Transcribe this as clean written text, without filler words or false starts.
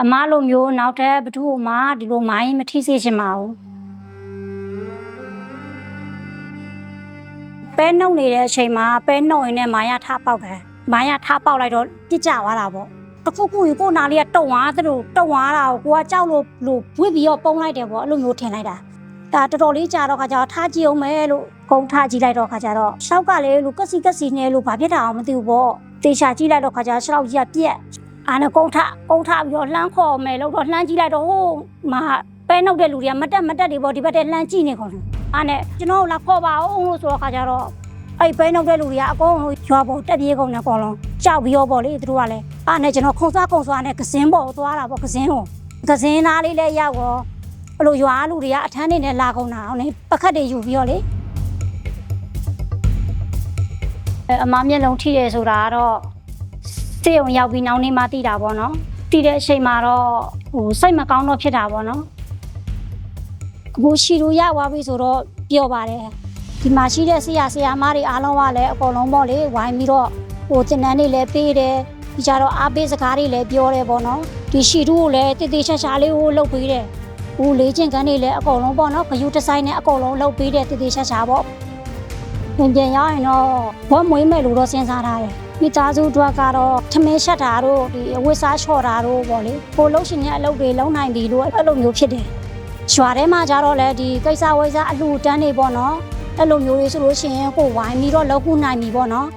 အမားလိုမျိုးနောက်ထပ်ဘသူ့ကိုမှဒီလိုမိုင်းမထိစေချင်ပါဘူးပဲနှုတ်နေတဲ့အချိန်မှာပဲနှုတ်ရင်းနဲ့မိုင်းရထပေါက်တယ်မိုင်းရထပေါက်လိုက်တော့ပြစ်ကျသွားတာပေါ့တခုခုကိုနာလေးကတုံသွားသလိုတုံသွားတာကိုကကြောက်လို့ဝစ်ပြီးတော့ပုံလိုက်တယ်ပေါ့အဲ့လိုမျိုးထင်လိုက်တာဒါတော်တော်လေးကြာတော့ခါကျတော့ထားကြည့်အောင်မယ်လို့ကုန်းထားကြည့်လိုက်တော့ခါကျတော့ရှောက်ကလေးလို့ကစီနဲ့လို့ဘာဖြစ်တာအောင်မသိဘူးပေါ့တေချာကြည့်လိုက်တော့ခါကျရှောက်ကြီးကပြက်အားနဲ့ကုန်းထပြီးတော့လှမ်းခေါ်မယ်လို့တော့လှမ်းကြည့်လိုက်တော့ဟိုမှာပဲနှုတ်တဲ့လူတွေကမတက်တွေပေါ့ဒီဘက်တည်းလှမ်းကြည့်နေခေါ်တယ်အားနဲ့ကျွန်တော်လာခေါ်ပါအောင်လို့ဆိုတော့ခါကျတော့အဲ့ပဲနှုတ်တဲ့လူတွေကအကုန်လုံးရွာပေါ်တက်ပြေးကုန်တယ်အကုန်လုံးကြောက်ပြီးတော့ပေါ့လေသူတို့ကလည်းအားနဲ့ကျွန်တော်ခုံစားနဲ့ကစင်းပေါ်သွားတာပေါ့ကစင်းသားလေးလည်းရောက်တော့အဲ့လိုရွာလူတွေကအထမ်းနေနဲ့လာကုန်တာအောင်လေပကတ်တွေယူပြီးတော့လေအမမျက်လုံးထိတယ်ဆိုတာကတော့စေုံရောက်ပြီးနောက်နေ့မှသိတာပေါ့နော်သိတဲ့အချိန်မှာတော့စိတ်မကောင်းတော့ဖြစ်တာပေါ့နော်အခုရှိလို့ရသွားပြီဆိုတော့ပြောပါတယ်ဒီမှာရှိတဲ့ဆရာမတွေအားလုံးကလည်းအကုန်လုံးပေါ့လေဝိုင်းပြီးတော့သင်တန်းတွေလည်းပေးတယ်ဒီကြတော့အားပေးစကားတွေလည်းပြောတယ်ပေါ့နော်ဒီရှိတူကိုလည်းတည်ရှာလေးကိုလှုပ်ပေးတယ်လေ့ကျင့်ခန်းတွေလည်းအကုန်လုံးပေါ့နော်ဂယုတဆိုင်နဲ့အကုန်လုံးလှုပ်ပေးတယ်တည်ရှာပေါ့ပြန်ရောက်ရင်တော့ဘောမွေးမယ်လို့တော့စဉ်းစားထားတယ်မိသားစုတွေကတော့ထမင်းရှက်တာတို့ဒီအဝတ်စားချော်တာတို့ပေါ့လေကိုလှုပ်ရှင်တဲ့အလုပ်တွေလုပ်နိုင်ပြီလို့အဲ့လိုမျိုးဖြစ်တယ်ရွာထဲမှာကြတော့လေဒီကိစ္စဝိုင်းစားအလှူတန်းတွေပေါ့နော်အဲ့လိုမျိုးတွေဆိုလို့ရှိရင်ကိုဝိုင်းပြီးတော့လုပ်ခုနိုင်ပြီပေါ့နော်